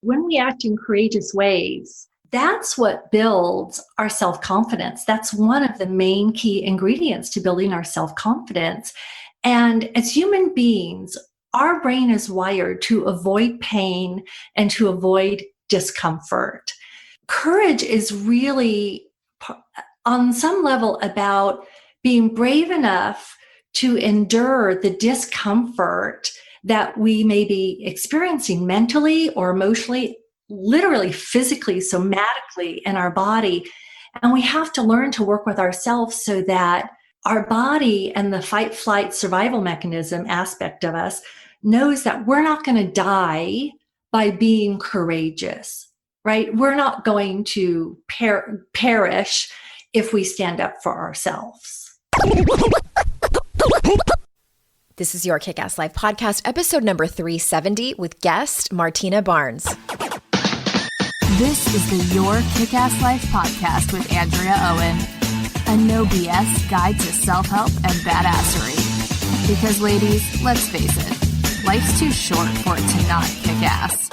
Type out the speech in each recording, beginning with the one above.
when we act in courageous ways, that's what builds our self-confidence. That's one of the main key ingredients to building our self-confidence. And as human beings, our brain is wired to avoid pain and to avoid discomfort. Courage is really, on some level, about being brave enough to endure the discomfort that we may be experiencing mentally or emotionally, literally, physically, somatically in our body. And we have to learn to work with ourselves so that our body and the fight, flight, survival mechanism aspect of us knows that we're not going to die by being courageous, right? We're not going to perish if we stand up for ourselves. This is your Kick-Ass Life podcast, episode number 370 with guest Martina Barnes. This is the Your Kick-Ass Life podcast with Andrea Owen, a no BS guide to self-help and badassery. Because ladies, let's face it, life's too short for it to not kick ass.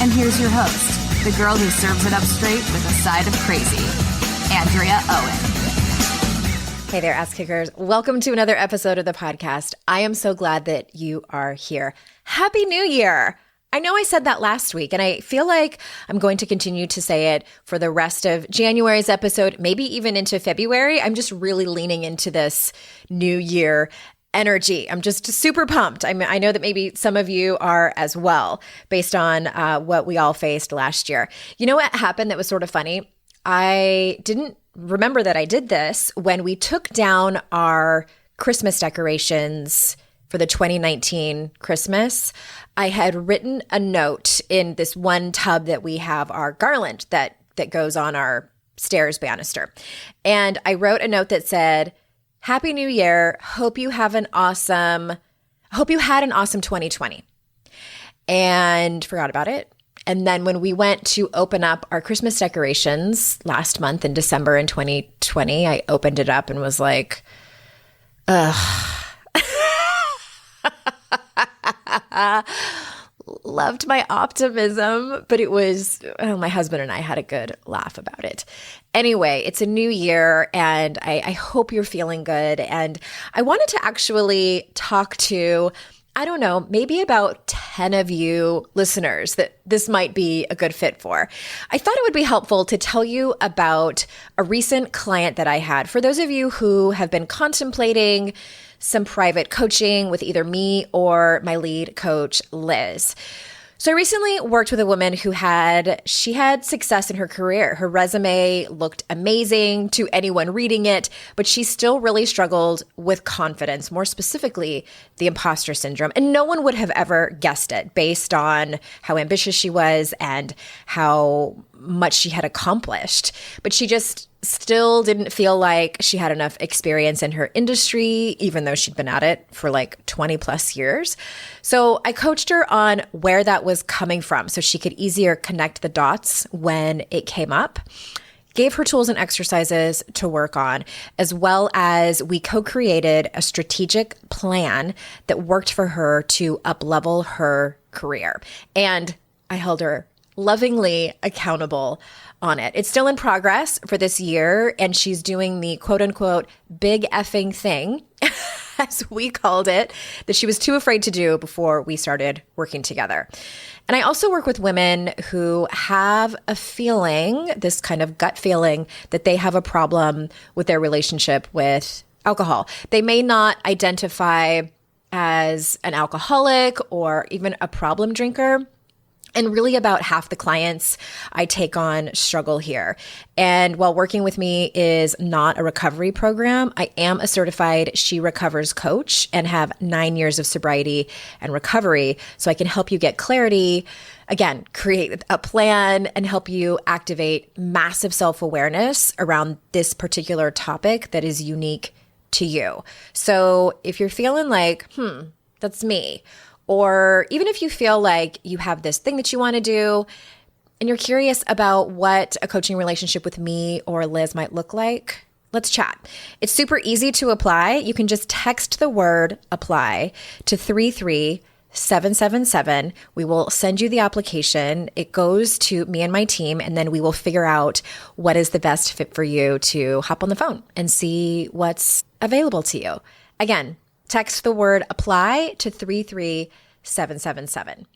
And here's your host, the girl who serves it up straight with a side of crazy, Andrea Owen. Hey there, ass kickers. Welcome to another episode of the podcast. I am so glad that you are here. Happy New Year. I know I said that last week, and I feel like I'm going to continue to say it for the rest of January's episode, maybe even into February. I'm just really leaning into this New Year energy. I'm just super pumped. I know that maybe some of you are as well, based on what we all faced last year. You know what happened that was sort of funny? I didn't remember that I did this when we took down our Christmas decorations for the 2019 Christmas. I had written a note in this one tub that we have our garland that goes on our stairs banister. And I wrote a note that said, Happy New Year. Hope you had an awesome 2020. And forgot about it. And then when we went to open up our Christmas decorations last month in December in 2020, I opened it up and was like, ugh. Loved my optimism, but it was, my husband and I had a good laugh about it. Anyway, it's a new year and I hope you're feeling good. And I wanted to actually talk to, I don't know, maybe about 10 of you listeners that this might be a good fit for. I thought it would be helpful to tell you about a recent client that I had. For those of you who have been contemplating some private coaching with either me or my lead coach, Liz. So I recently worked with a woman who had success in her career. Her resume looked amazing to anyone reading it, but she still really struggled with confidence, more specifically, the imposter syndrome. And no one would have ever guessed it based on how ambitious she was and how much she had accomplished. But she just still didn't feel like she had enough experience in her industry, even though she'd been at it for like 20 plus years. So I coached her on where that was coming from so she could easier connect the dots when it came up. Gave her tools and exercises to work on, as well as we co-created a strategic plan that worked for her to up-level her career. And I held her lovingly accountable on it. It's still in progress for this year, and she's doing the quote-unquote big effing thing, as we called it, that she was too afraid to do before we started working together. And I also work with women who have a feeling, this kind of gut feeling, that they have a problem with their relationship with alcohol. They may not identify as an alcoholic or even a problem drinker. And really about half the clients I take on struggle here. And while working with me is not a recovery program, I am a certified She Recovers coach and have 9 years of sobriety and recovery. So I can help you get clarity, again, create a plan and help you activate massive self-awareness around this particular topic that is unique to you. So if you're feeling like, that's me, or even if you feel like you have this thing that you want to do and you're curious about what a coaching relationship with me or Liz might look like, let's chat. It's super easy to apply. You can just text the word apply to 337 777. We will send you the application. It goes to me and my team, and then we will figure out what is the best fit for you to hop on the phone and see what's available to you. Again, text the word apply to 33777.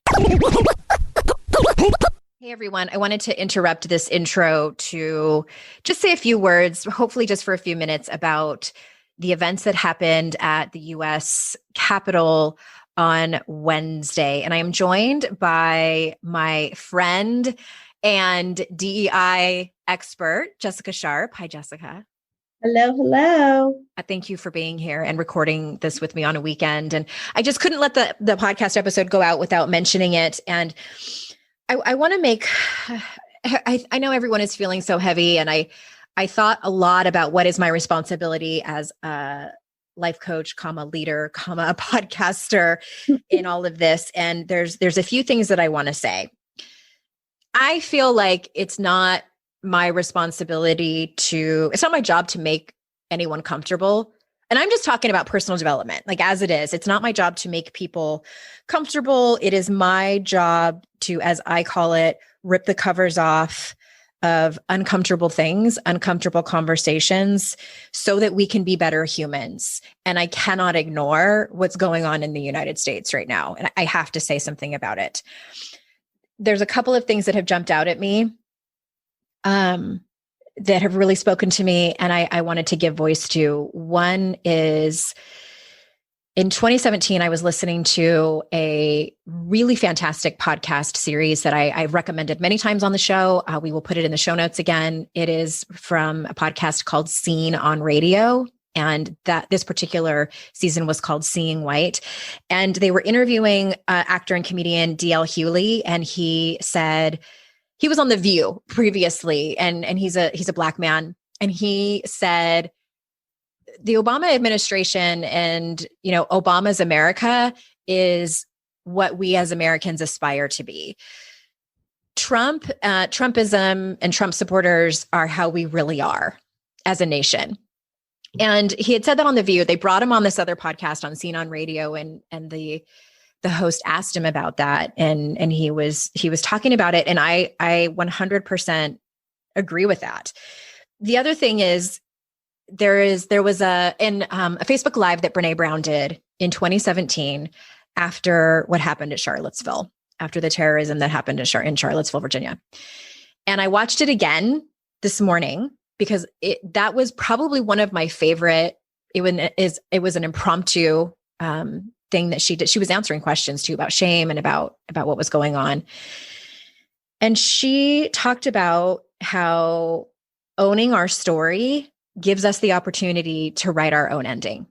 Hey everyone, I wanted to interrupt this intro to just say a few words, hopefully just for a few minutes, about the events that happened at the US Capitol on Wednesday. And I am joined by my friend and DEI expert, Jessica Sharp. Hi, Jessica. Hello, hello. Thank you for being here and recording this with me on a weekend. And I just couldn't let the podcast episode go out without mentioning it. And I want to make, I know everyone is feeling so heavy, and I thought a lot about what is my responsibility as a life coach, leader, a podcaster in all of this. And there's a few things that I want to say. I feel like it's not my responsibility it's not my job to make anyone comfortable. And I'm just talking about personal development, like as it is. It's not my job to make people comfortable. It is my job to, as I call it, rip the covers off of uncomfortable things, uncomfortable conversations, so that we can be better humans. And I cannot ignore what's going on in the United States right now. And I have to say something about it. There's a couple of things that have jumped out at me that have really spoken to me, and I wanted to give voice to. One is, in 2017, I was listening to a really fantastic podcast series that I've recommended many times on the show. We will put it in the show notes again. It is from a podcast called Seen on Radio. And that this particular season was called Seeing White. And they were interviewing actor and comedian D.L. Hewley. And he said, he was on The View previously, and he's a Black man. And he said, the Obama administration and, Obama's America is what we as Americans aspire to be. Trumpism and Trump supporters are how we really are as a nation. And he had said that on The View. They brought him on this other podcast on Seen on Radio, and the host asked him about that, and he was talking about it, and I 100% agree with that. The other thing is, there was a Facebook Live that Brene Brown did in 2017 after what happened at Charlottesville, after the terrorism that happened in Charlottesville, Virginia. And I watched it again this morning because that was probably one of my favorite. It was an impromptu thing that she did. She was answering questions too about shame and about what was going on. And she talked about how owning our story gives us the opportunity to write our own ending.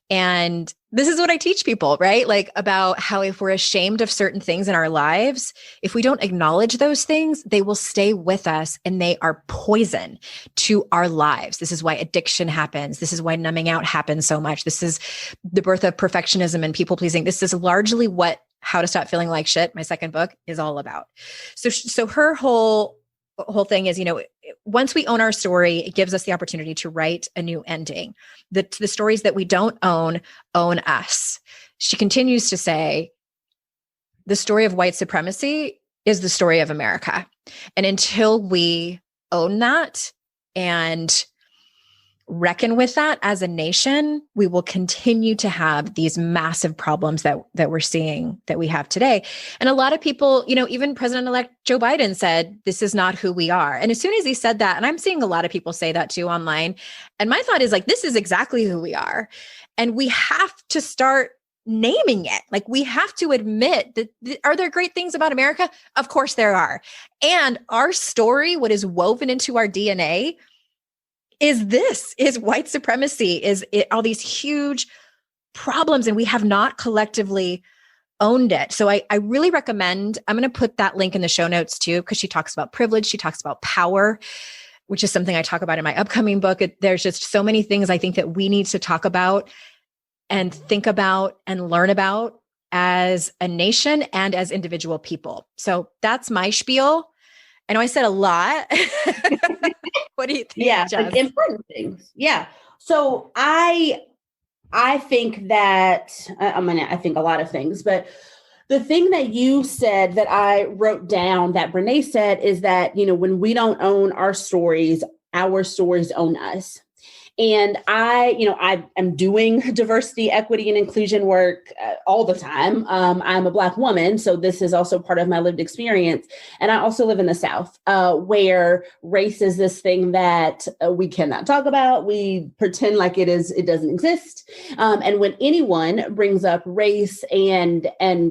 And this is what I teach people, right? Like, about how if we're ashamed of certain things in our lives, if we don't acknowledge those things, they will stay with us and they are poison to our lives. This is why addiction happens. This is why numbing out happens so much. This is the birth of perfectionism and people pleasing. This is largely what How to Stop Feeling Like Shit, my second book, is all about. So her whole thing is, once we own our story, it gives us the opportunity to write a new ending. The stories that we don't own us. She continues to say, the story of white supremacy is the story of America. And until we own that and reckon with that as a nation, we will continue to have these massive problems that we're seeing, that we have today. And a lot of people, even President-elect Joe Biden said, this is not who we are. And as soon as he said that, and I'm seeing a lot of people say that too online, and my thought is like, this is exactly who we are. And we have to start naming it. Like, we have to admit that, are there great things about America? Of course there are. And our story, what is woven into our DNA, is white supremacy, is all these huge problems, and we have not collectively owned it. So I really recommend, I'm going to put that link in the show notes too, because she talks about privilege. She talks about power, which is something I talk about in my upcoming book. There's just so many things I think that we need to talk about and think about and learn about as a nation and as individual people. So that's my spiel. I know I said a lot. What do you think? Yeah, Jess? important things. Yeah. So I think that I think a lot of things, but The thing that you said that I wrote down that Brene said is that, when we don't own our stories own us. And I am doing diversity, equity, and inclusion work all the time. I'm a Black woman, so this is also part of my lived experience. And I also live in the South, where race is this thing that we cannot talk about. We pretend like it doesn't exist. And when anyone brings up race and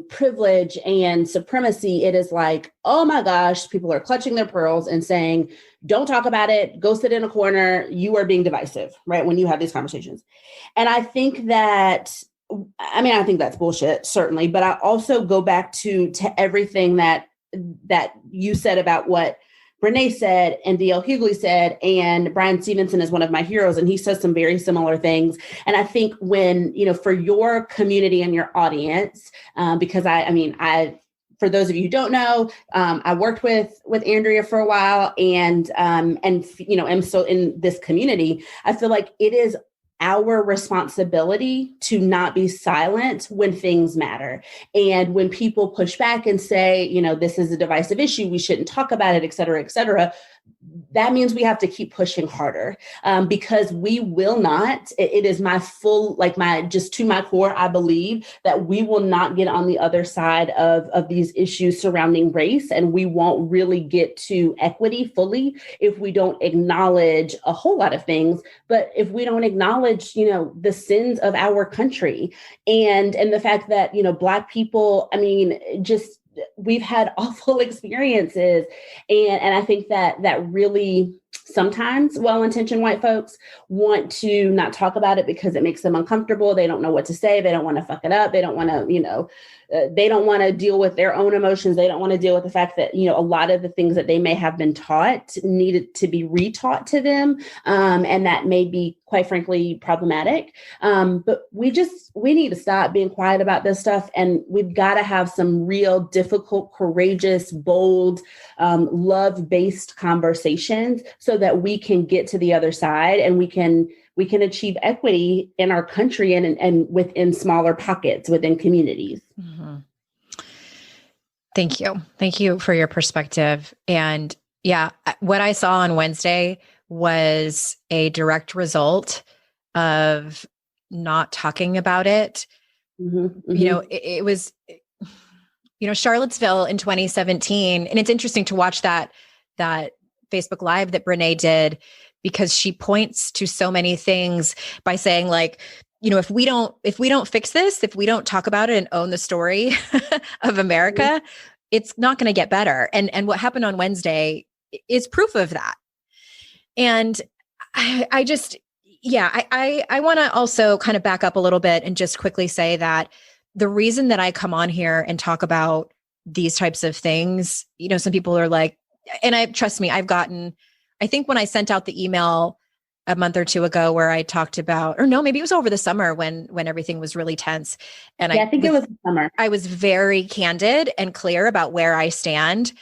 privilege and supremacy, it is like, oh my gosh, people are clutching their pearls and saying, don't talk about it. Go sit in a corner. You are being divisive, right? When you have these conversations. And I think that's bullshit, certainly. But I also go back to everything that you said about what Brene said and D.L. Hughley said, and Brian Stevenson is one of my heroes, and he says some very similar things. And I think when, for your community and your audience, because for those of you who don't know, I worked with Andrea for a while, and am so in this community. I feel like it is our responsibility to not be silent when things matter. And when people push back and say, this is a divisive issue, we shouldn't talk about it, et cetera, that means we have to keep pushing harder, because we will not, it is just to my core, I believe that we will not get on the other side of these issues surrounding race. And we won't really get to equity fully if we don't acknowledge a whole lot of things. But if we don't acknowledge, the sins of our country and the fact that, Black people, we've had awful experiences. And I think that really sometimes well-intentioned white folks want to not talk about it because it makes them uncomfortable. They don't know what to say. They don't want to fuck it up. They don't want to, they don't want to deal with their own emotions. They don't want to deal with the fact that, a lot of the things that they may have been taught needed to be retaught to them. And that may be, quite frankly, problematic. But we need to stop being quiet about this stuff. And we've got to have some real difficult, courageous, bold, love-based conversations so that we can get to the other side and we can achieve equity in our country and within smaller pockets, within communities. Mm-hmm. Thank you. Thank you for your perspective. And yeah, what I saw on Wednesday was a direct result of not talking about it. Mm-hmm. Mm-hmm. It was, Charlottesville in 2017. And it's interesting to watch that Facebook Live that Brene did, because she points to so many things by saying, like, if we don't fix this, if we don't talk about it and own the story of America, mm-hmm. it's not going to get better. And what happened on Wednesday is proof of that. And I want to also kind of back up a little bit and just quickly say that the reason that I come on here and talk about these types of things, some people are like, and trust me, I think when I sent out the email a month or two ago where I talked about, or no, maybe it was over the summer when everything was really tense. And I think it was the summer. I was very candid and clear about where I stand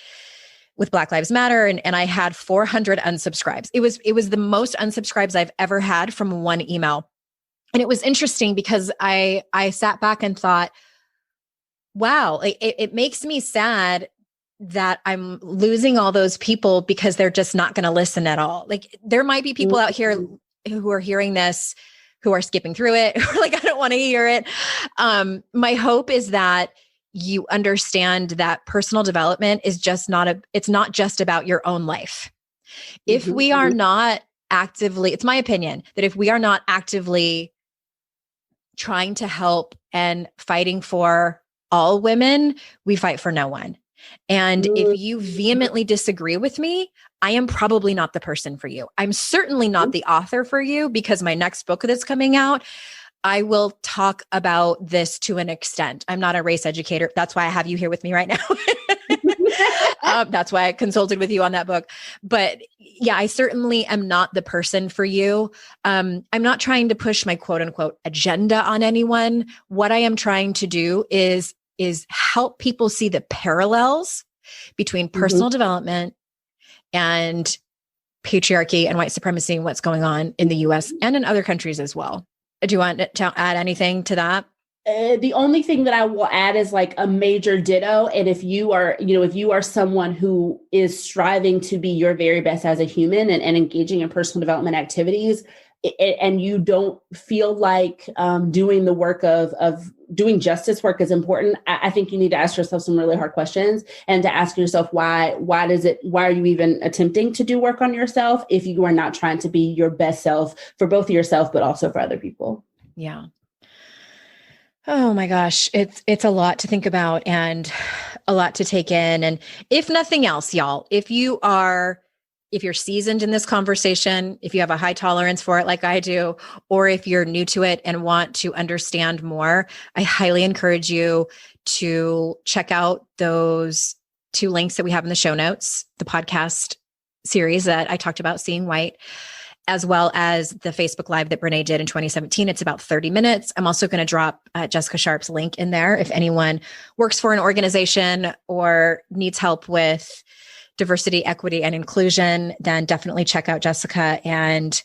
with Black Lives Matter. And I had 400 unsubscribes. It was the most unsubscribes I've ever had from one email. And it was interesting because I sat back and thought, wow, it makes me sad that I'm losing all those people because they're just not going to listen at all. Like, there might be people out here who are hearing this, who are skipping through it, who are like, I don't want to hear it. My hope is that you understand that personal development is it's not just about your own life. If we are not actively, it's my opinion that if we are not actively trying to help and fighting for all women, we fight for no one. And if you vehemently disagree with me, I am probably not the person for you. I'm certainly not the author for you, because my next book that's coming out, I will talk about this to an extent. I'm not a race educator. That's why I have you here with me right now. That's why I consulted with you on that book. But yeah, I certainly am not the person for you. I'm not trying to push my quote unquote agenda on anyone. What I am trying to do is help people see the parallels between personal development and patriarchy and white supremacy and what's going on in the US and in other countries as well. Do you want to add anything to that? The only thing that I will add is like a major ditto. And if you are someone who is striving to be your very best as a human and engaging in personal development activities, and you don't feel like doing the work of doing justice work is important, I think you need to ask yourself some really hard questions and to ask yourself why are you even attempting to do work on yourself if you are not trying to be your best self for both yourself, but also for other people. Yeah. Oh my gosh, it's a lot to think about and a lot to take in. And if nothing else, y'all, if you're seasoned in this conversation, if you have a high tolerance for it like I do, or if you're new to it and want to understand more, I highly encourage you to check out those 2 links that we have in the show notes, the podcast series that I talked about, Seeing White, as well as the Facebook Live that Brene did in 2017. It's about 30 minutes. I'm also going to drop Jessica Sharp's link in there. If anyone works for an organization or needs help with diversity, equity, and inclusion, then definitely check out Jessica. And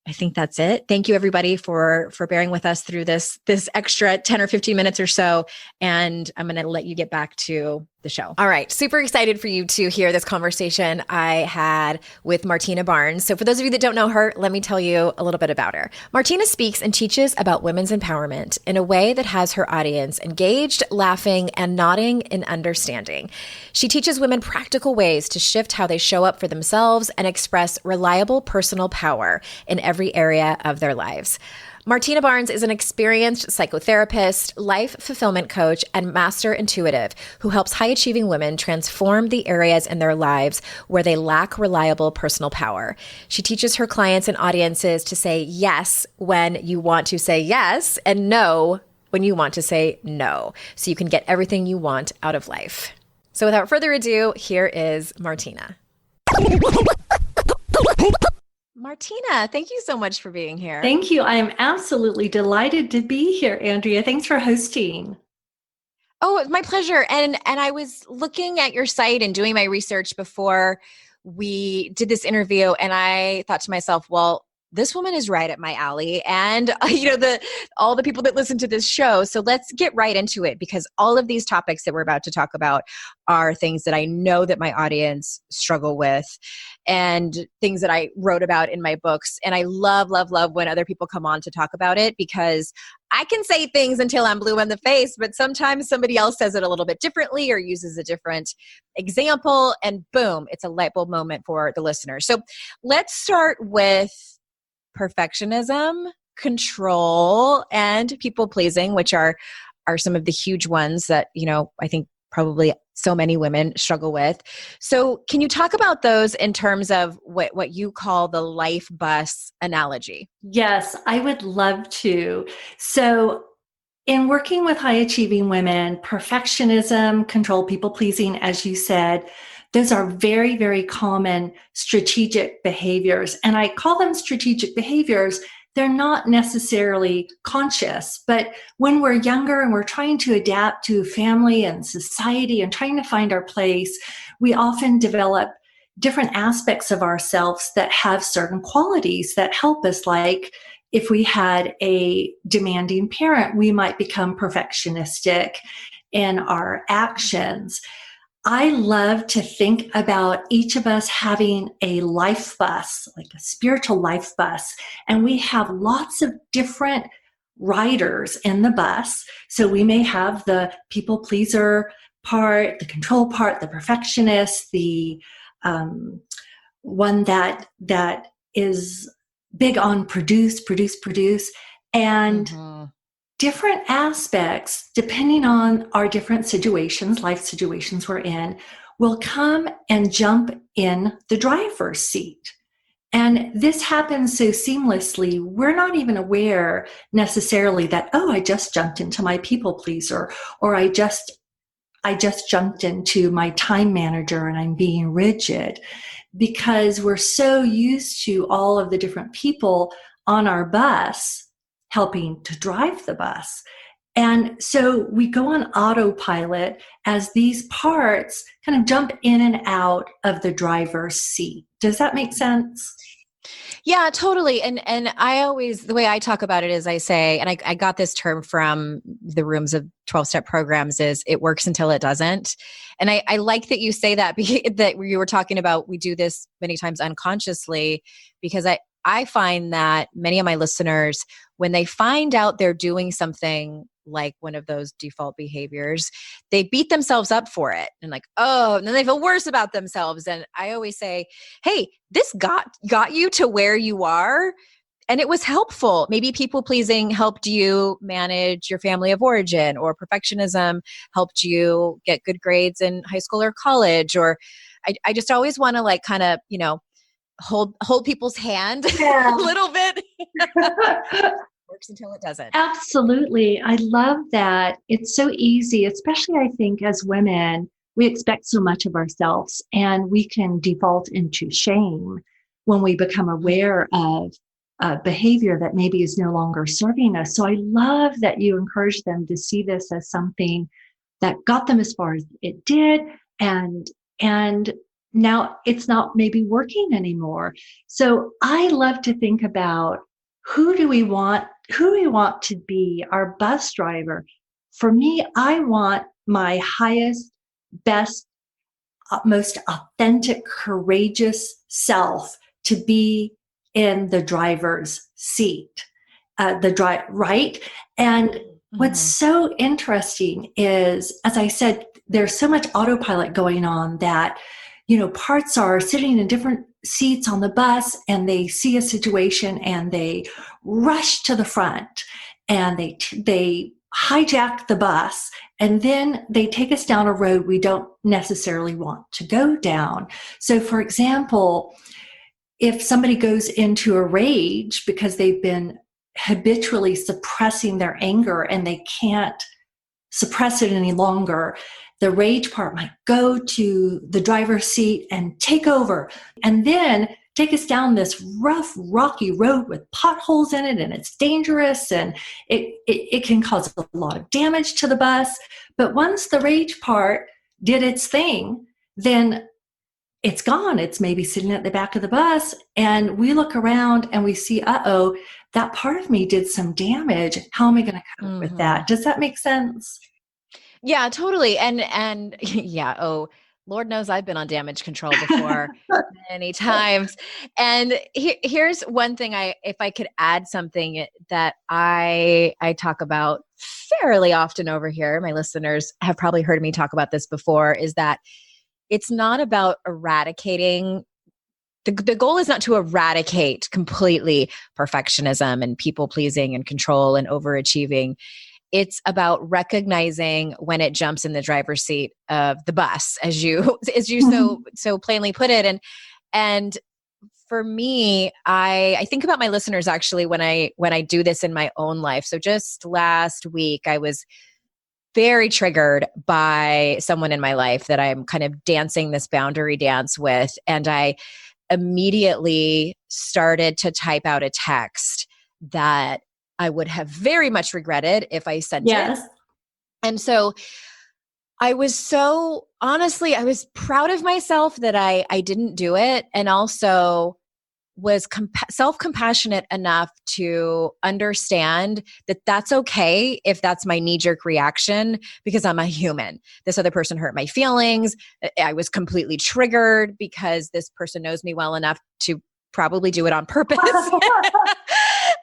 I think that's it. Thank you, everybody, for bearing with us through this extra 10 or 15 minutes or so. And I'm going to let you get back to the show. All right. Super excited for you to hear this conversation I had with Martina Barnes. So for those of you that don't know her, let me tell you a little bit about her. Martina speaks and teaches about women's empowerment in a way that has her audience engaged, laughing, and nodding in understanding. She teaches women practical ways to shift how they show up for themselves and express reliable personal power in every area of their lives. Martina Barnes is an experienced psychotherapist, life fulfillment coach, and master intuitive who helps high-achieving women transform the areas in their lives where they lack reliable personal power. She teaches her clients and audiences to say yes when you want to say yes and no when you want to say no, so you can get everything you want out of life. So without further ado, here is Martina. Martina, thank you so much for being here. Thank you. I am absolutely delighted to be here, Andrea. Thanks for hosting. Oh, it's my pleasure. And I was looking at your site and doing my research before we did this interview, and I thought to myself, well, this woman is right at my alley, and all the people that listen to this show. So let's get right into it, because all of these topics that we're about to talk about are things that I know that my audience struggle with, and things that I wrote about in my books. And I love, love, love when other people come on to talk about it, because I can say things until I'm blue in the face, but sometimes somebody else says it a little bit differently or uses a different example, and boom, it's a light bulb moment for the listener. So let's start with perfectionism, control, and people pleasing, which are some of the huge ones that, I think probably so many women struggle with. So can you talk about those in terms of what you call the life bus analogy? Yes, I would love to. So in working with high achieving women, perfectionism, control, people pleasing, as you said, those are very, very common strategic behaviors. And I call them strategic behaviors. They're not necessarily conscious, but when we're younger and we're trying to adapt to family and society and trying to find our place, we often develop different aspects of ourselves that have certain qualities that help us. Like if we had a demanding parent, we might become perfectionistic in our actions. I love to think about each of us having a life bus, like a spiritual life bus, and we have lots of different riders in the bus. So we may have the people pleaser part, the control part, the perfectionist, the one that is big on produce, and different aspects, depending on our different situations, life situations we're in, will come and jump in the driver's seat. And this happens so seamlessly, we're not even aware necessarily that, oh, I just jumped into my people pleaser, or I just jumped into my time manager and I'm being rigid, because we're so used to all of the different people on our bus helping to drive the bus. And so we go on autopilot as these parts kind of jump in and out of the driver's seat. Does that make sense? Yeah, totally. And I always, the way I talk about it is I say, and I got this term from the rooms of 12-step programs, is it works until it doesn't. And I like that you say that, because that you were talking about, we do this many times unconsciously, because I find that many of my listeners, when they find out they're doing something like one of those default behaviors, they beat themselves up for it and like, oh, and then they feel worse about themselves. And I always say, hey, this got you to where you are, and it was helpful. Maybe people pleasing helped you manage your family of origin, or perfectionism helped you get good grades in high school or college. Or I just always want to like kind of, hold people's hand Yeah. a little bit. Works until it doesn't. Absolutely. I love that. It's so easy, especially I think as women, we expect so much of ourselves, and we can default into shame when we become aware of behavior that maybe is no longer serving us. So I love that you encourage them to see this as something that got them as far as it did, and now it's not maybe working anymore. So I love to think about, who do we want to be our bus driver. For me, I want my highest, best, most authentic, courageous self to be in the driver's seat, right? And what's so interesting is, as I said, there's so much autopilot going on that, parts are sitting in different seats on the bus, and they see a situation and they rush to the front, and they hijack the bus, and then they take us down a road we don't necessarily want to go down. So, for example, if somebody goes into a rage because they've been habitually suppressing their anger and they can't suppress it any longer, the rage part might go to the driver's seat and take over, and then take us down this rough, rocky road with potholes in it, and it's dangerous, and it can cause a lot of damage to the bus. But once the rage part did its thing, then it's gone. It's maybe sitting at the back of the bus, and we look around and we see, uh-oh, that part of me did some damage. How am I going to cope with that? Does that make sense? Yeah, totally. And yeah, oh, Lord knows I've been on damage control before many times. And here's one thing, if I could add something that I talk about fairly often over here, my listeners have probably heard me talk about this before, is that it's not about eradicating. The goal is not to eradicate completely perfectionism and people pleasing and control and overachieving. It's about recognizing when it jumps in the driver's seat of the bus, as you so plainly put it. And for me, I think about my listeners actually when I do this in my own life. So just last week, I was very triggered by someone in my life that I'm kind of dancing this boundary dance with, and I immediately started to type out a text that I would have very much regretted if I sent it. And so I was honestly, I was proud of myself that I didn't do it. And also was self-compassionate enough to understand that that's okay if that's my knee-jerk reaction, because I'm a human. This other person hurt my feelings. I was completely triggered because this person knows me well enough to probably do it on purpose.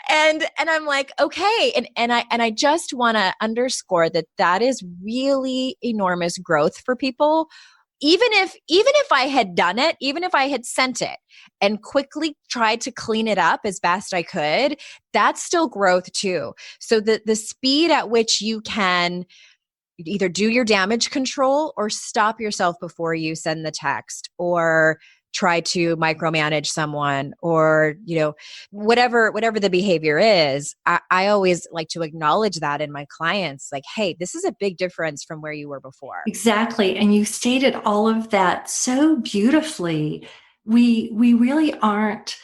And I'm like, okay. And I just want to underscore that is really enormous growth for people. Even if I had done it, even if I had sent it and quickly tried to clean it up as best I could, that's still growth too. So the speed at which you can either do your damage control or stop yourself before you send the text, or try to micromanage someone, or, whatever the behavior is, I always like to acknowledge that in my clients, like, hey, this is a big difference from where you were before. Exactly. And you stated all of that so beautifully. We really aren't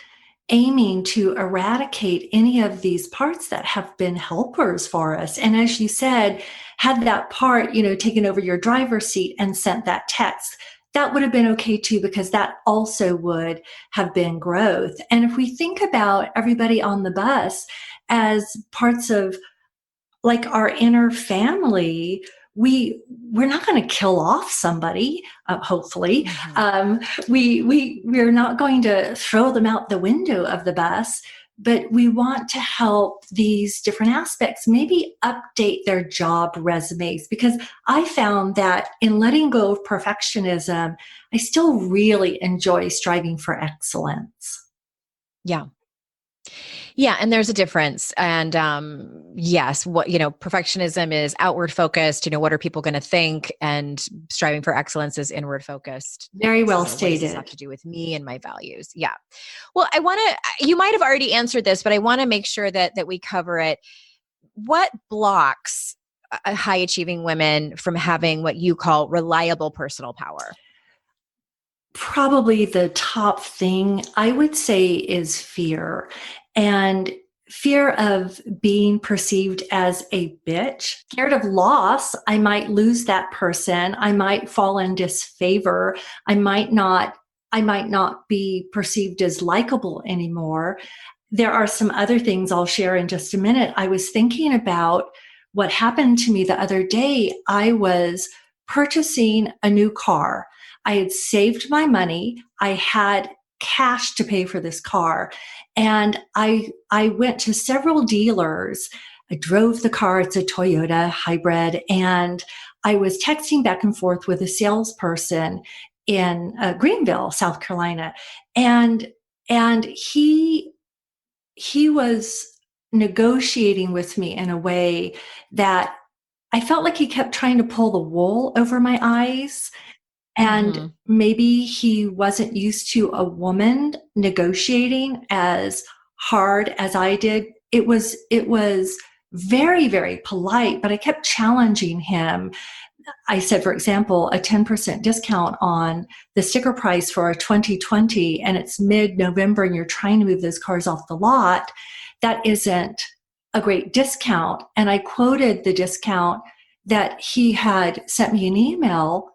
aiming to eradicate any of these parts that have been helpers for us. And as you said, had that part, taken over your driver's seat and sent that text, that would have been okay too, because that also would have been growth. And if we think about everybody on the bus as parts of like our inner family, we're not going to kill off somebody. Hopefully, we're not going to throw them out the window of the bus. But we want to help these different aspects maybe update their job resumes, because I found that in letting go of perfectionism, I still really enjoy striving for excellence. Yeah. Yeah. And there's a difference. And yes, perfectionism is outward focused. What are people going to think? And striving for excellence is inward focused. Very well stated. What does this have to do with me and my values? Yeah. Well, you might have already answered this, but I want to make sure that we cover it. What blocks high achieving women from having what you call reliable personal power? Probably the top thing I would say is fear, and fear of being perceived as a bitch, scared of loss. I might lose that person. I might fall in disfavor. I might not be perceived as likable anymore. There are some other things I'll share in just a minute. I was thinking about what happened to me the other day. I was purchasing a new car. I had saved my money. I had cash to pay for this car. And I went to several dealers. I drove the car. It's a Toyota hybrid. And I was texting back and forth with a salesperson in Greenville, South Carolina. And he was negotiating with me in a way that I felt like he kept trying to pull the wool over my eyes. And maybe he wasn't used to a woman negotiating as hard as I did. It was very, very polite, but I kept challenging him. I said, for example, a 10% discount on the sticker price for a 2020, and it's mid-November and you're trying to move those cars off the lot. That isn't a great discount. And I quoted the discount that he had sent me an email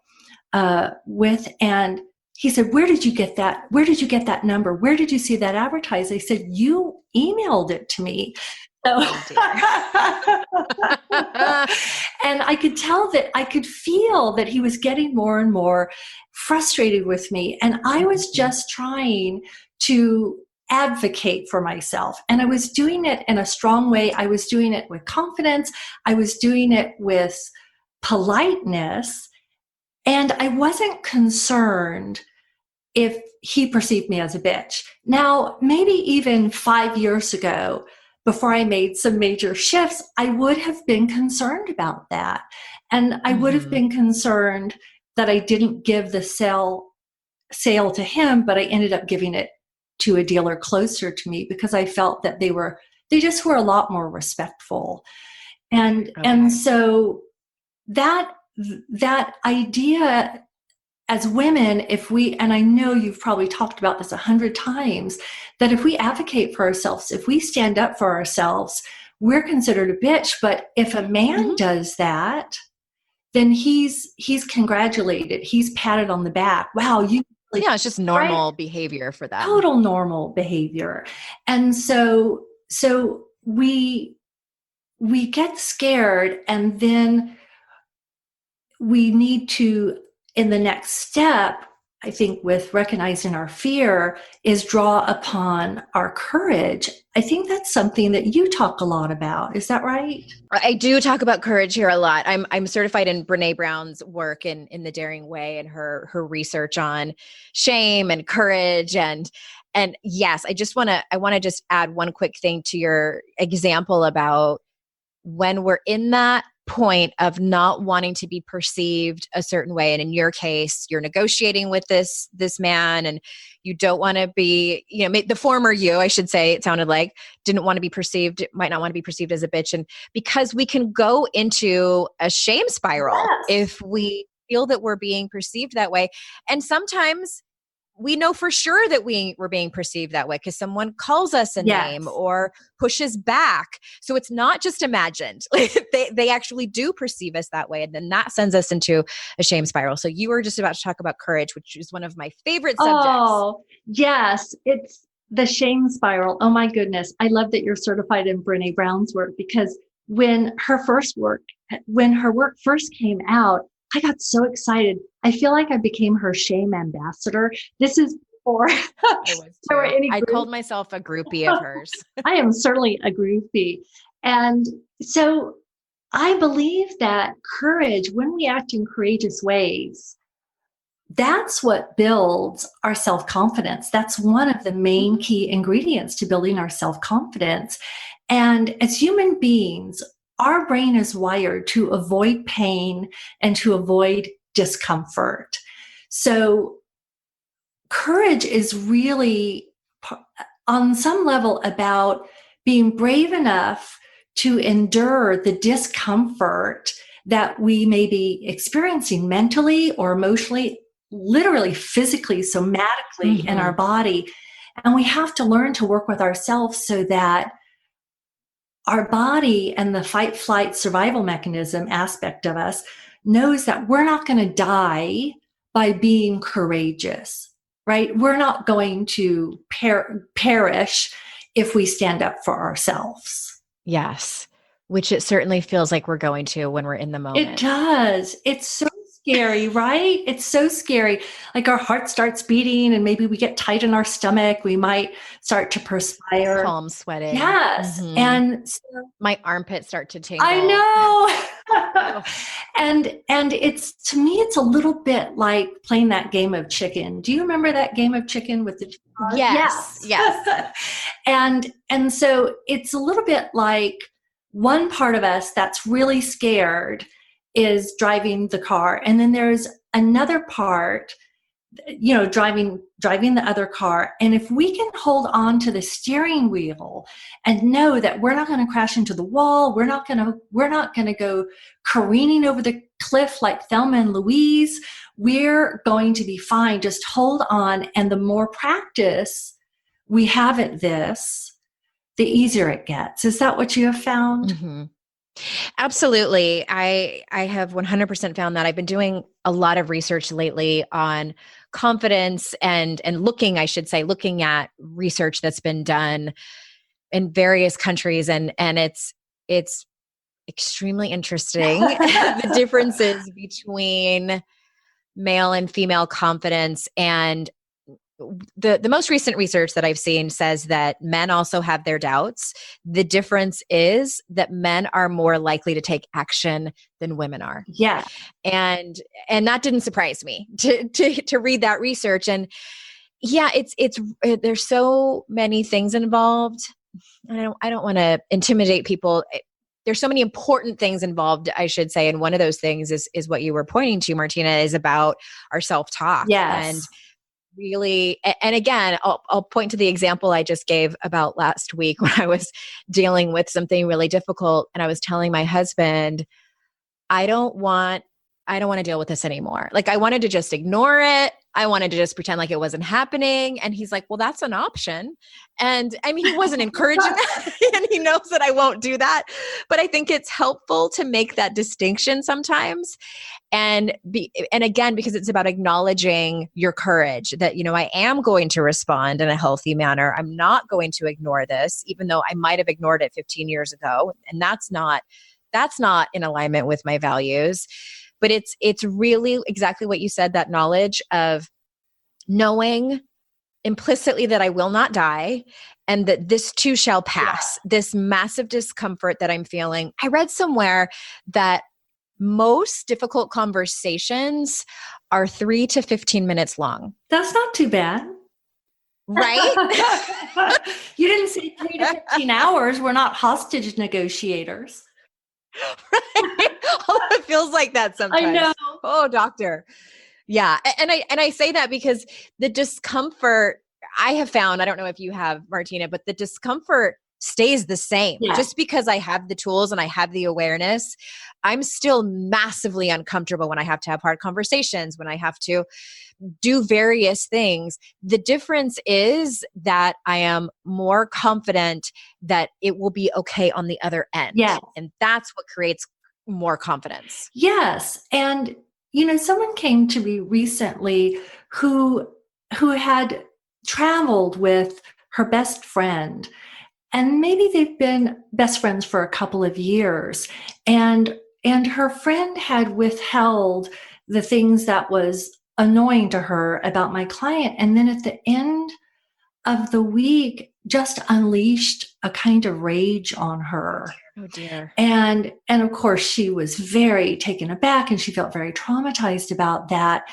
with, and he said, where did you get that? Where did you get that number? Where did you see that advertised? I said, you emailed it to me. So, and I could feel that he was getting more and more frustrated with me. And I was just trying to advocate for myself. And I was doing it in a strong way. I was doing it with confidence. I was doing it with politeness. And I wasn't concerned if he perceived me as a bitch. Now, maybe even 5 years ago, before I made some major shifts, I would have been concerned about that. And I would have been concerned that I didn't give the sale to him, but I ended up giving it to a dealer closer to me because I felt that they just were a lot more respectful. And so that idea as women, and I know you've probably talked about this 100 times, that if we advocate for ourselves, if we stand up for ourselves, we're considered a bitch. But if a man does that, then he's congratulated. He's patted on the back. Wow, it's just normal behavior for them. Total normal behavior. And so we get scared, and then we need to, in the next step, I think with recognizing our fear, is draw upon our courage. I think that's something that you talk a lot about. Is that right? I do talk about courage here a lot. I'm certified in Brene Brown's work in the Daring Way and her research on shame and courage. And yes, I want to just add one quick thing to your example about when we're in that point of not wanting to be perceived a certain way. And in your case, you're negotiating with this man, and you don't want to be, the former you, I should say, it sounded like, didn't want to be perceived, might not want to be perceived as a bitch. And because we can go into a shame spiral if we feel that we're being perceived that way. And sometimes we know for sure that we're being perceived that way because someone calls us a name or pushes back. So it's not just imagined. They actually do perceive us that way. And then that sends us into a shame spiral. So you were just about to talk about courage, which is one of my favorite subjects. Oh, yes. It's the shame spiral. Oh my goodness. I love that you're certified in Brené Brown's work, because when her work first came out, I got so excited. I feel like I became her shame ambassador. This is before I called myself a groupie of hers. I am certainly a groupie. And so I believe that courage, when we act in courageous ways, that's what builds our self-confidence. That's one of the main key ingredients to building our self-confidence. And as human beings, our brain is wired to avoid pain and to avoid discomfort. So courage is really, on some level, about being brave enough to endure the discomfort that we may be experiencing mentally or emotionally, literally, physically, somatically in our body. And we have to learn to work with ourselves so that our body and the fight, flight, survival mechanism aspect of us knows that we're not going to die by being courageous, right? We're not going to perish if we stand up for ourselves. Yes, which it certainly feels like we're going to when we're in the moment. It does. It's so scary, right? It's so scary. Like our heart starts beating and maybe we get tight in our stomach. We might start to perspire. Palm sweating. Yes. And so, my armpits start to tingle. I know. and it's, to me, it's a little bit like playing that game of chicken. Do you remember that game of chicken with the chicken? Yes. And so it's a little bit like one part of us that's really scared is driving the car. And then there's another part, driving the other car. And if we can hold on to the steering wheel and know that we're not going to crash into the wall, we're not going to go careening over the cliff like Thelma and Louise, we're going to be fine. Just hold on. And the more practice we have at this, the easier it gets. Is that what you have found? Absolutely. I have 100% found that. I've been doing a lot of research lately on confidence and looking at research that's been done in various countries. And it's extremely interesting, the differences between male and female confidence. And the most recent research that I've seen says that men also have their doubts. The difference is that men are more likely to take action than women are. Yeah. And that didn't surprise me to read that research. And yeah, there's so many things involved. I don't want to intimidate people. There's so many important things involved, I should say. And one of those things is what you were pointing to, Martina, is about our self-talk. Yes. And really, and again, I'll point to the example I just gave about last week when I was dealing with something really difficult. And I was telling my husband, I don't want to deal with this anymore. Like, I wanted to just ignore it. I wanted to just pretend like it wasn't happening. And he's like, well, that's an option. And I mean, he wasn't encouraging that, and he knows that I won't do that. But I think it's helpful to make that distinction sometimes. And again, because it's about acknowledging your courage that, I am going to respond in a healthy manner. I'm not going to ignore this, even though I might have ignored it 15 years ago. And that's not in alignment with my values. But it's really exactly what you said, that knowledge of knowing implicitly that I will not die and that this too shall pass. Yeah. This massive discomfort that I'm feeling. I read somewhere that most difficult conversations are 3 to 15 minutes long. That's not too bad. Right? You didn't say 3 to 15 hours. We're not hostage negotiators. Right? Although it feels like that sometimes. I know. Oh, doctor. Yeah. And I say that because the discomfort I have found, I don't know if you have, Martina, but the discomfort stays the same. Yeah. Just because I have the tools and I have the awareness, I'm still massively uncomfortable when I have to have hard conversations, when I have to do various things. The difference is that I am more confident that it will be okay on the other end. Yeah. And that's what creates more confidence. Yes. And, you know, someone came to me recently who had traveled with her best friend, and maybe they've been best friends for a couple of years. And her friend had withheld the things that was annoying to her about my client. And then at the end of the week, just unleashed a kind of rage on her. Oh dear. And of course she was very taken aback and she felt very traumatized about that.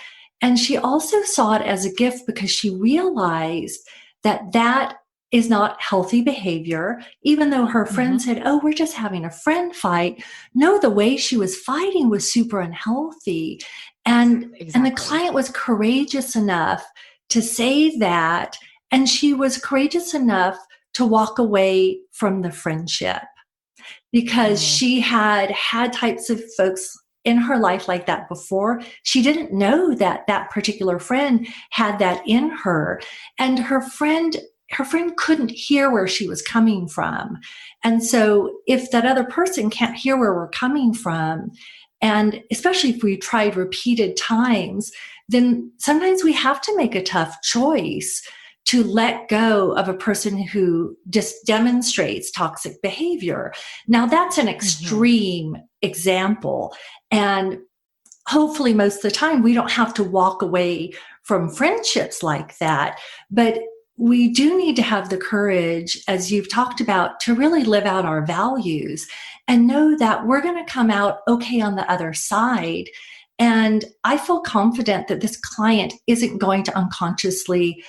And she also saw it as a gift because she realized that that is not healthy behavior. Even though her friend said, oh, we're just having a friend fight. No, the way she was fighting was super unhealthy. And the client was courageous enough to say that. And she was courageous enough to walk away from the friendship because she had types of folks in her life like that before. She didn't know that that particular friend had that in her. And her friend couldn't hear where she was coming from. And so if that other person can't hear where we're coming from, and especially if we tried repeated times, then sometimes we have to make a tough choice to let go of a person who just demonstrates toxic behavior. Now, that's an extreme example. And hopefully most of the time we don't have to walk away from friendships like that. But we do need to have the courage, as you've talked about, to really live out our values and know that we're going to come out okay on the other side. And I feel confident that this client isn't going to unconsciously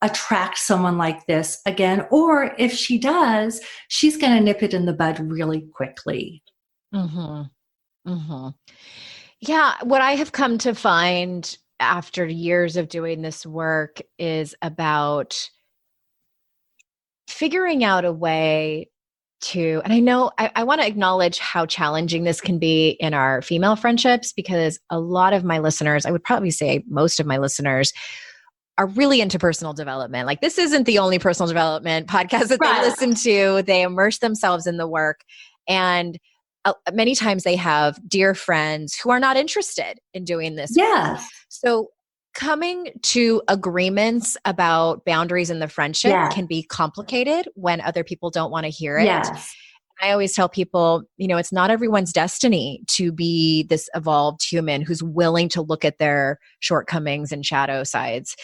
attract someone like this again. Or if she does, she's going to nip it in the bud really quickly. Yeah. What I have come to find after years of doing this work is about figuring out a way to, and I know I want to acknowledge how challenging this can be in our female friendships, because a lot of my listeners, I would probably say most of my listeners, are really into personal development. Like, this isn't the only personal development podcast that they listen to. They immerse themselves in the work. And many times they have dear friends who are not interested in doing this. Yes. So coming to agreements about boundaries in the friendship can be complicated when other people don't want to hear it. Yes. I always tell people, you know, it's not everyone's destiny to be this evolved human who's willing to look at their shortcomings and shadow sides.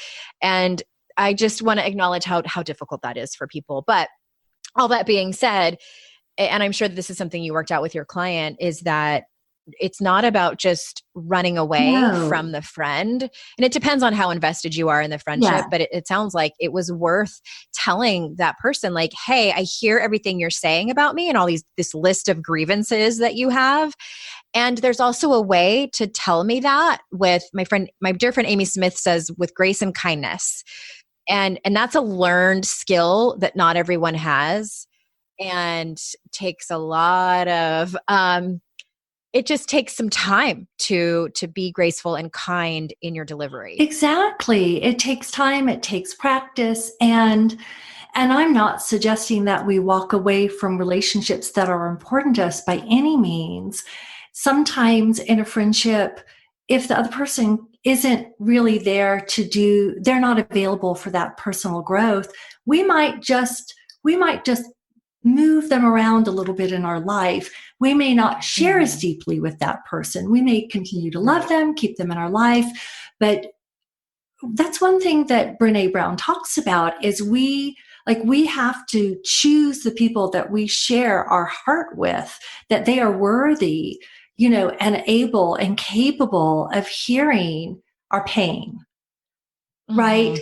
And I just want to acknowledge how difficult that is for people. But all that being said, and I'm sure that this is something you worked out with your client, is that it's not about just running away from the friend. And it depends on how invested you are in the friendship, but it sounds like it was worth telling that person, like, hey, I hear everything you're saying about me and all this list of grievances that you have. And there's also a way to tell me that with my dear friend Amy Smith says, with grace and kindness. And that's a learned skill that not everyone has, and takes a lot of, it just takes some time to be graceful and kind in your delivery. Exactly. It takes time. It takes practice. And I'm not suggesting that we walk away from relationships that are important to us by any means. Sometimes in a friendship, if the other person isn't really there they're not available for that personal growth, we might just move them around a little bit in our life. We may not share as deeply with that person. We may continue to love them, keep them in our life. But that's one thing that Brené Brown talks about, is we have to choose the people that we share our heart with, that they are worthy, you know, and able and capable of hearing our pain. Right?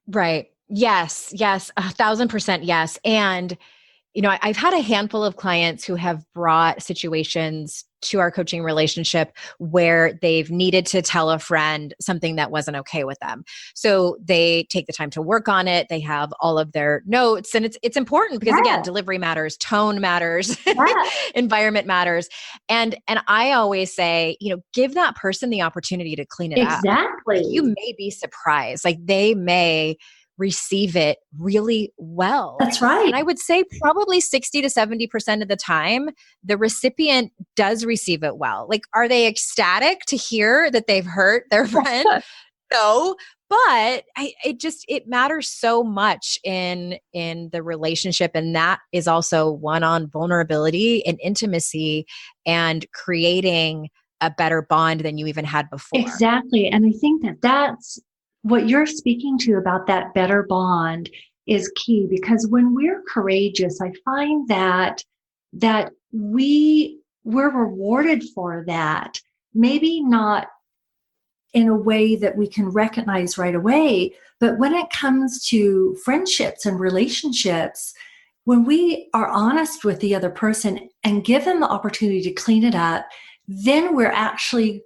Right. Yes. 1,000% yes. And, you know, I've had a handful of clients who have brought situations to our coaching relationship where they've needed to tell a friend something that wasn't okay with them. So they take the time to work on it. They have all of their notes, and it's important because again, delivery matters, tone matters, environment matters. And I always say, give that person the opportunity to clean it up. Exactly. Like, you may be surprised. Like, they may receive it really well. That's right. And I would say probably 60 to 70% of the time, the recipient does receive it well. Like, are they ecstatic to hear that they've hurt their friend? No, but it matters so much in the relationship. And that is also one on vulnerability and intimacy and creating a better bond than you even had before. Exactly. And I think that's what you're speaking to about that better bond is key, because when we're courageous, I find that we're rewarded for that. Maybe not in a way that we can recognize right away, but when it comes to friendships and relationships, when we are honest with the other person and give them the opportunity to clean it up, then we're actually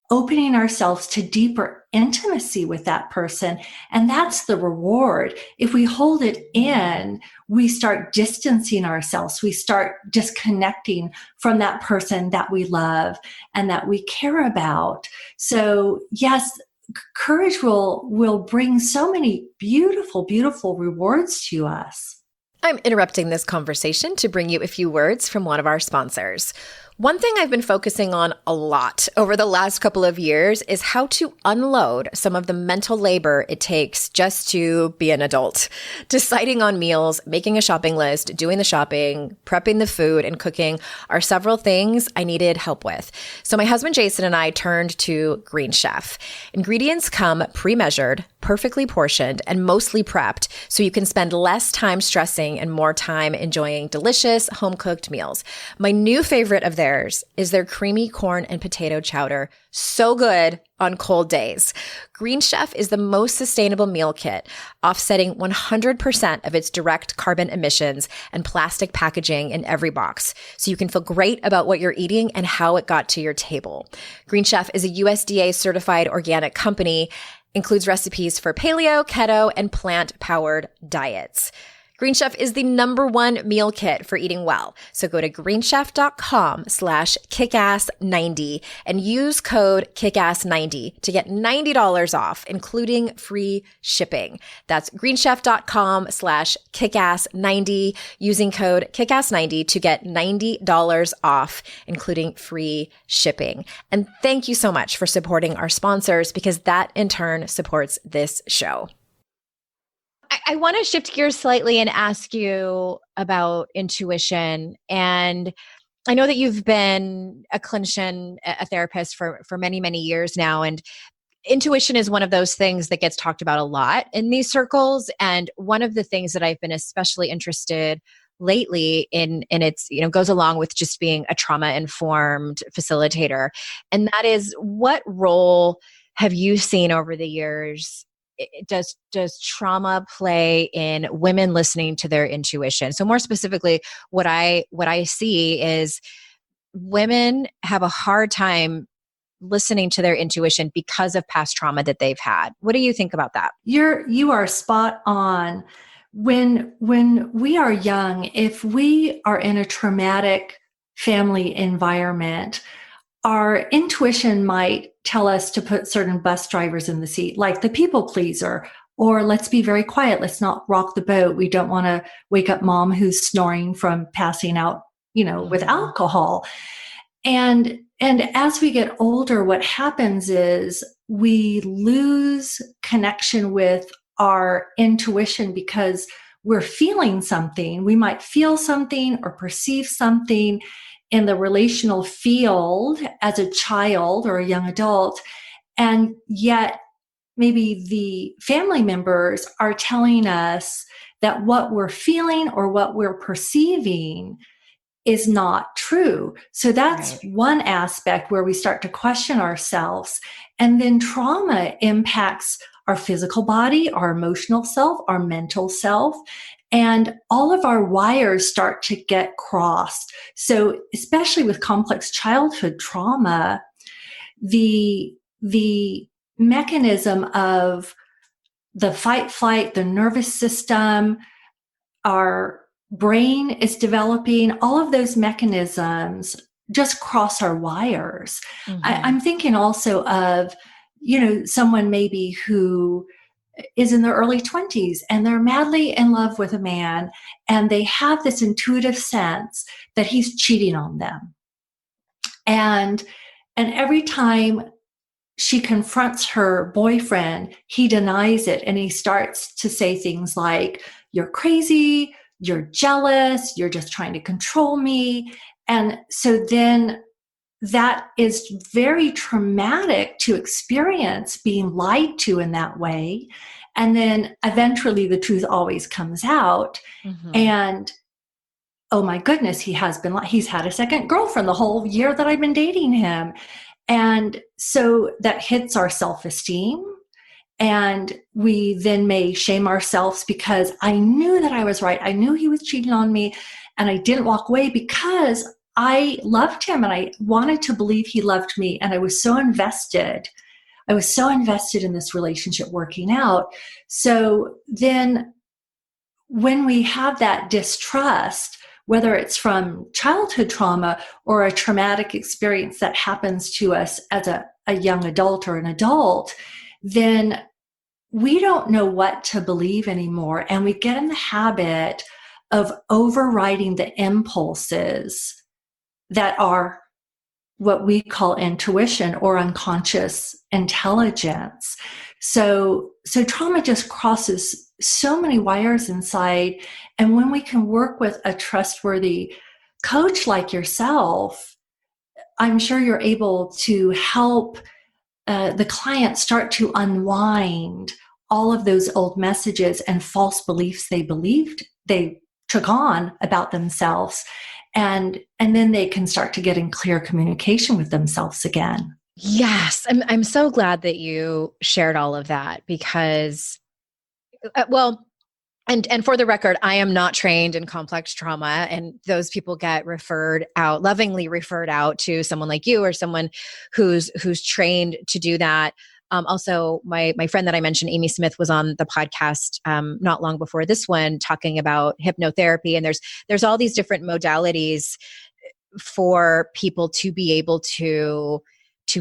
opening ourselves to deeper intimacy with that person. And that's the reward. If we hold it in, we start distancing ourselves. We start disconnecting from that person that we love and that we care about. So yes, courage will bring so many beautiful, beautiful rewards to us. I'm interrupting this conversation to bring you a few words from one of our sponsors. One thing I've been focusing on a lot over the last couple of years is how to unload some of the mental labor it takes just to be an adult. Deciding on meals, making a shopping list, doing the shopping, prepping the food, and cooking are several things I needed help with. So my husband Jason and I turned to Green Chef. Ingredients come pre-measured, perfectly portioned, and mostly prepped, so you can spend less time stressing and more time enjoying delicious home-cooked meals. My new favorite of theirs is their creamy corn and potato chowder. So good on cold days. Green Chef is the most sustainable meal kit, offsetting 100% of its direct carbon emissions and plastic packaging in every box, so you can feel great about what you're eating and how it got to your table. Green Chef is a USDA certified organic company, includes recipes for paleo, keto, and plant-powered diets. Green Chef is the #1 meal kit for eating well. So go to greenchef.com/kickass90 and use code kickass90 to get $90 off, including free shipping. That's greenchef.com/kickass90 using code kickass90 to get $90 off, including free shipping. And thank you so much for supporting our sponsors, because that in turn supports this show. I want to shift gears slightly and ask you about intuition. And I know that you've been a clinician, a therapist for many, many years now. And intuition is one of those things that gets talked about a lot in these circles. And one of the things that I've been especially interested lately in it's, goes along with just being a trauma-informed facilitator. And that is, what role have you seen over the years does trauma play in women listening to their intuition? So more specifically, what I see is women have a hard time listening to their intuition because of past trauma that they've had. What do you think about that? You are spot on. When we are young, if we are in a traumatic family environment, our intuition might tell us to put certain bus drivers in the seat, like the people pleaser, or let's be very quiet. Let's not rock the boat. We don't want to wake up mom who's snoring from passing out, with alcohol. And as we get older, what happens is we lose connection with our intuition because we're feeling something. We might feel something or perceive something in the relational field as a child or a young adult, and yet maybe the family members are telling us that what we're feeling or what we're perceiving is not true. So that's one aspect where we start to question ourselves. And then trauma impacts our physical body, our emotional self, our mental self, and all of our wires start to get crossed. So especially with complex childhood trauma, the mechanism of the fight, flight, the nervous system, our brain is developing, all of those mechanisms just cross our wires. I'm thinking also of, someone maybe who is in their early 20s and they're madly in love with a man, and they have this intuitive sense that he's cheating on them. And every time she confronts her boyfriend, he denies it, and he starts to say things like, "You're crazy, you're jealous, you're just trying to control me." And so then that is very traumatic to experience, being lied to in that way. And then eventually the truth always comes out. And oh my goodness, he's had a second girlfriend the whole year that I've been dating him. And so that hits our self-esteem. And we then may shame ourselves because I knew that I was right. I knew he was cheating on me, and I didn't walk away because I loved him and I wanted to believe he loved me. And I was so invested. I was so invested in this relationship working out. So then when we have that distrust, whether it's from childhood trauma or a traumatic experience that happens to us as a young adult or an adult, then we don't know what to believe anymore. And we get in the habit of overriding the impulses that are what we call intuition or unconscious intelligence. So trauma just crosses so many wires inside. And when we can work with a trustworthy coach like yourself, I'm sure you're able to help the client start to unwind all of those old messages and false beliefs they took on about themselves. And then they can start to get in clear communication with themselves again. Yes. I'm so glad that you shared all of that because, and for the record, I am not trained in complex trauma, and those people get lovingly referred out to someone like you or someone who's trained to do that. Also, my friend that I mentioned, Amy Smith, was on the podcast not long before this one talking about hypnotherapy. And there's all these different modalities for people to be able to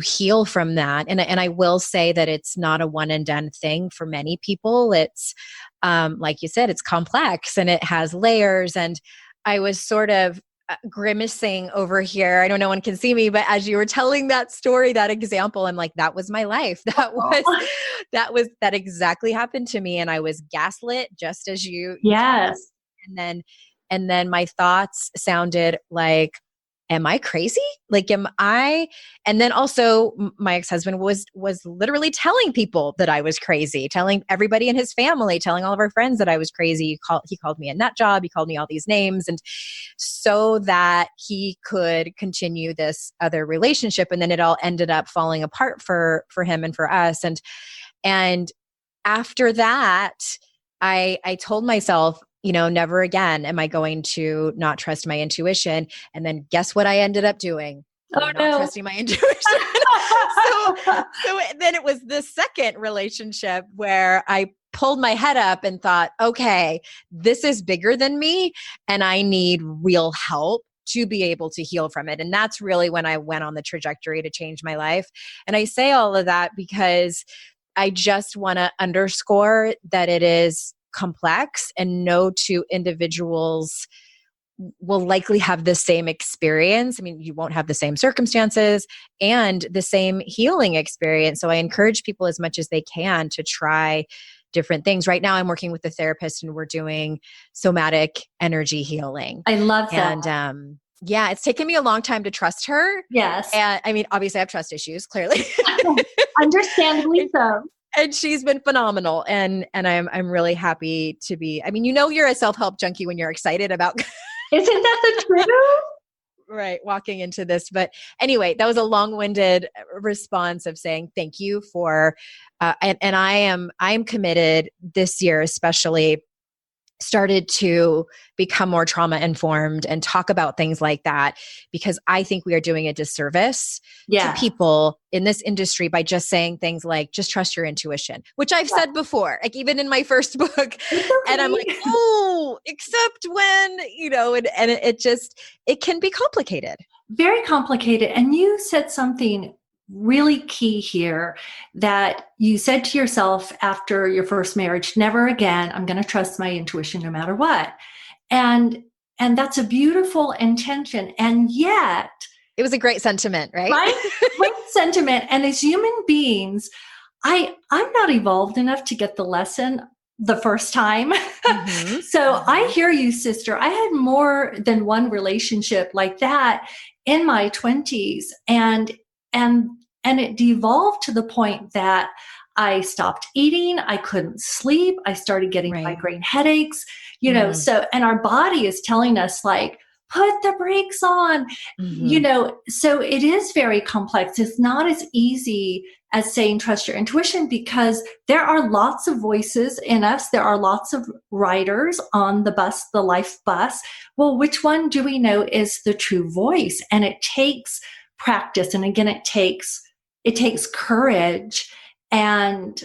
heal from that. And I will say that it's not a one and done thing for many people. It's like you said, it's complex and it has layers. And I was sort of grimacing over here. I know no one can see me, but as you were telling that story, that example, I'm like, that was my life. That exactly happened to me. And I was gaslit just as you. Yes. And then my thoughts sounded like, am I crazy? Like, am I? And then also my ex-husband was literally telling people that I was crazy, telling everybody in his family, telling all of our friends that I was crazy. He called me a nut job. He called me all these names. And so that he could continue this other relationship. And then it all ended up falling apart for him and for us. And after that, I told myself, never again am I going to not trust my intuition. And then guess what I ended up doing? Not trusting my intuition. so then it was the second relationship where I pulled my head up and thought, okay, this is bigger than me and I need real help to be able to heal from it. And that's really when I went on the trajectory to change my life. And I say all of that because I just want to underscore that it is complex, and no two individuals will likely have the same experience. I mean, you won't have the same circumstances and the same healing experience. So I encourage people as much as they can to try different things. Right now I'm working with a therapist and we're doing somatic energy healing. I love that. And yeah, it's taken me a long time to trust her. Yes. And I mean, obviously I have trust issues, clearly. Understandably so. And she's been phenomenal. And I'm really happy to be, I mean, you're a self-help junkie when you're excited about. Isn't that the truth? right, walking into this. But anyway, that was a long-winded response of saying thank you for, and I am committed this year, especially started to become more trauma informed and talk about things like that, because I think we are doing a disservice to people in this industry by just saying things like, just trust your intuition, which I've said before, like even in my first book. Okay. And I'm like, oh, except when, and it can be complicated. Very complicated. And you said something really key here, that you said to yourself after your first marriage, never again, I'm going to trust my intuition no matter what. And that's a beautiful intention. And yet it was a great sentiment, right? Right? Great sentiment. And as human beings, I'm not evolved enough to get the lesson the first time. Mm-hmm. So I hear you, sister. I had more than one relationship like that in my 20s. And it devolved to the point that I stopped eating. I couldn't sleep. I started getting migraine headaches, so, and our body is telling us like, put the brakes on, so it is very complex. It's not as easy as saying, trust your intuition, because there are lots of voices in us. There are lots of riders on the bus, the life bus. Well, which one do we know is the true voice? And it takes practice. And again, it takes courage, and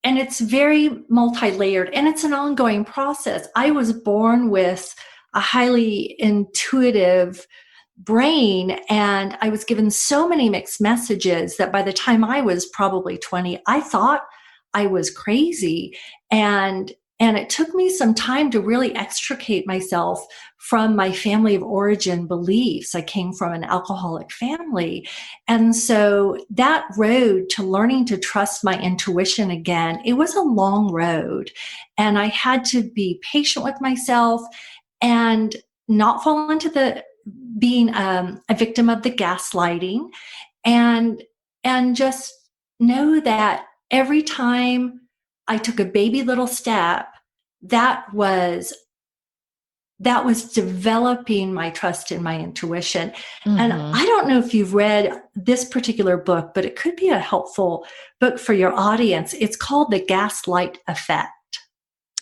it's very multi-layered, and it's an ongoing process. I was born with a highly intuitive brain, and I was given so many mixed messages that by the time I was probably 20, I thought I was crazy. And it took me some time to really extricate myself from my family of origin beliefs. I came from an alcoholic family. And so that road to learning to trust my intuition again, it was a long road. And I had to be patient with myself and not fall into being a victim of the gaslighting, and just know that every time I took a baby little step, that was developing my trust in my intuition. Mm-hmm. And I don't know if you've read this particular book, but it could be a helpful book for your audience. It's called The Gaslight Effect.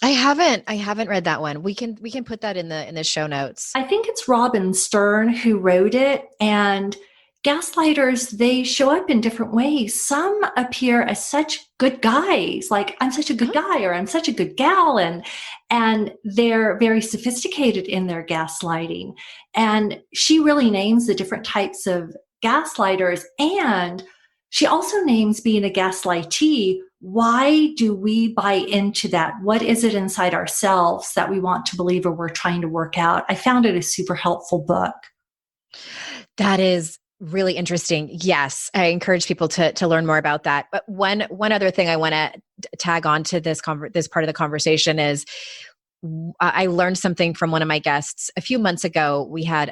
I haven't read that one. We can put that in the show notes. I think it's Robin Stern who wrote it, and gaslighters, they show up in different ways. Some appear as such good guys, like I'm such a good guy or I'm such a good gal, and they're very sophisticated in their gaslighting. And she really names the different types of gaslighters, and she also names being a gaslightee. Why do we buy into that? What is it inside ourselves that we want to believe or we're trying to work out? I found it a super helpful book. That is really interesting. Yes, I encourage people to learn more about that. But one other thing I want to tag on to this part of the conversation is I learned something from one of my guests a few months ago. We had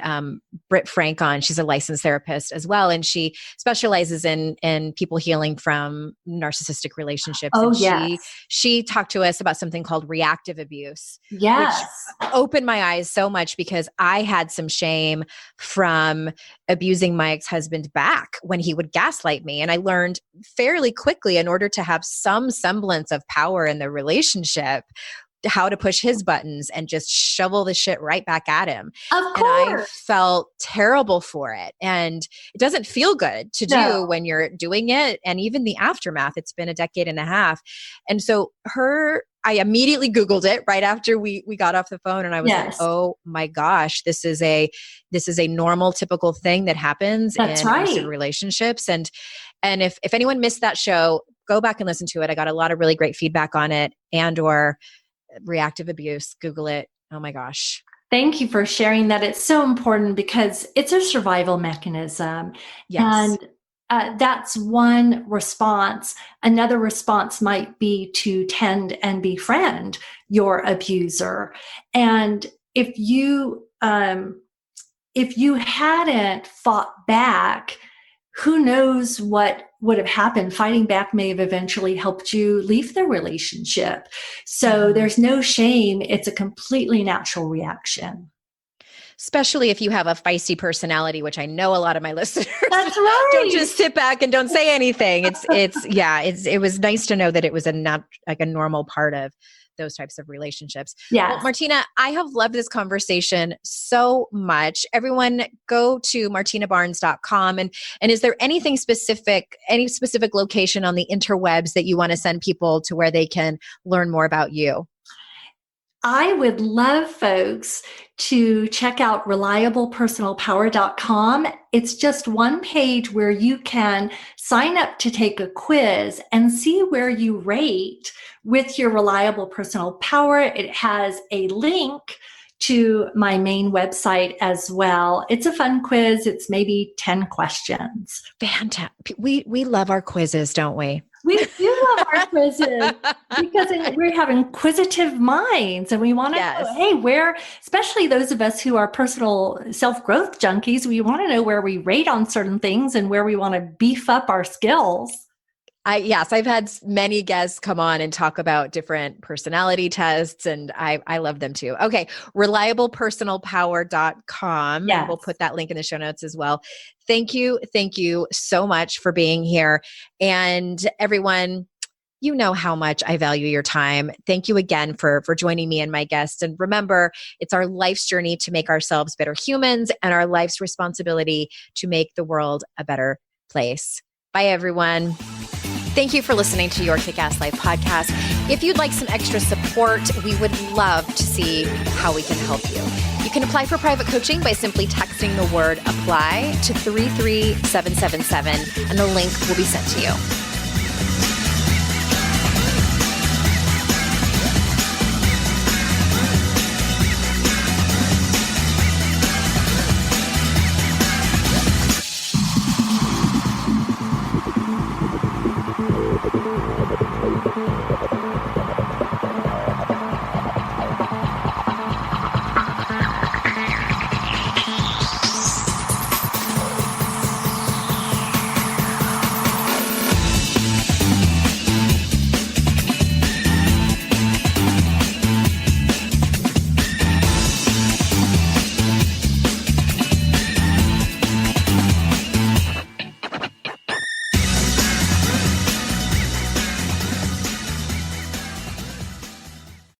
Britt Frank on. She's a licensed therapist as well, and she specializes in people healing from narcissistic relationships. Oh, and yes. She talked to us about something called reactive abuse. Yes. Which opened my eyes so much, because I had some shame from abusing my ex-husband back when he would gaslight me. And I learned fairly quickly, in order to have some semblance of power in the relationship, how to push his buttons and just shovel the shit right back at him. Of course. And I felt terrible for it. And it doesn't feel good to do when you're doing it. And even the aftermath, it's been a decade and a half. And so I immediately Googled it right after we got off the phone, and I was like, oh my gosh, this is a normal, typical thing that happens in abusive relationships. And if anyone missed that show, go back and listen to it. I got a lot of really great feedback on it, or reactive abuse. Google it. Oh my gosh. Thank you for sharing that. It's so important because it's a survival mechanism. Yes. And that's one response. Another response might be to tend and befriend your abuser. And if you hadn't fought back, who knows what would have happened? Fighting back may have eventually helped you leave the relationship. So there's no shame. It's a completely natural reaction. especially if you have a feisty personality, which I know a lot of my listeners That's right. don't just sit back and don't say anything. It was nice to know that it was a normal part of those types of relationships. Yes. Well, Martina, I have loved this conversation so much. Everyone go to martinabarnes.com. And is there any specific location on the interwebs that you want to send people to where they can learn more about you? I would love folks to check out reliablepersonalpower.com. It's just one page where you can sign up to take a quiz and see where you rate with your reliable personal power. It has a link to my main website as well. It's a fun quiz. It's maybe 10 questions. Fantastic. We love our quizzes, don't we? We do love our quizzes because we have inquisitive minds and we want to know, hey, especially those of us who are personal self-growth junkies, we want to know where we rate on certain things and where we want to beef up our skills. Yes, I've had many guests come on and talk about different personality tests, and I love them too. Okay, reliablepersonalpower.com. Yes. We'll put that link in the show notes as well. Thank you so much for being here. And everyone, you know how much I value your time. Thank you again for joining me and my guests. And remember, it's our life's journey to make ourselves better humans and our life's responsibility to make the world a better place. Bye, everyone. Thank you for listening to Your Kick-Ass Life podcast. If you'd like some extra support, we would love to see how we can help you. You can apply for private coaching by simply texting the word apply to 33777, and the link will be sent to you.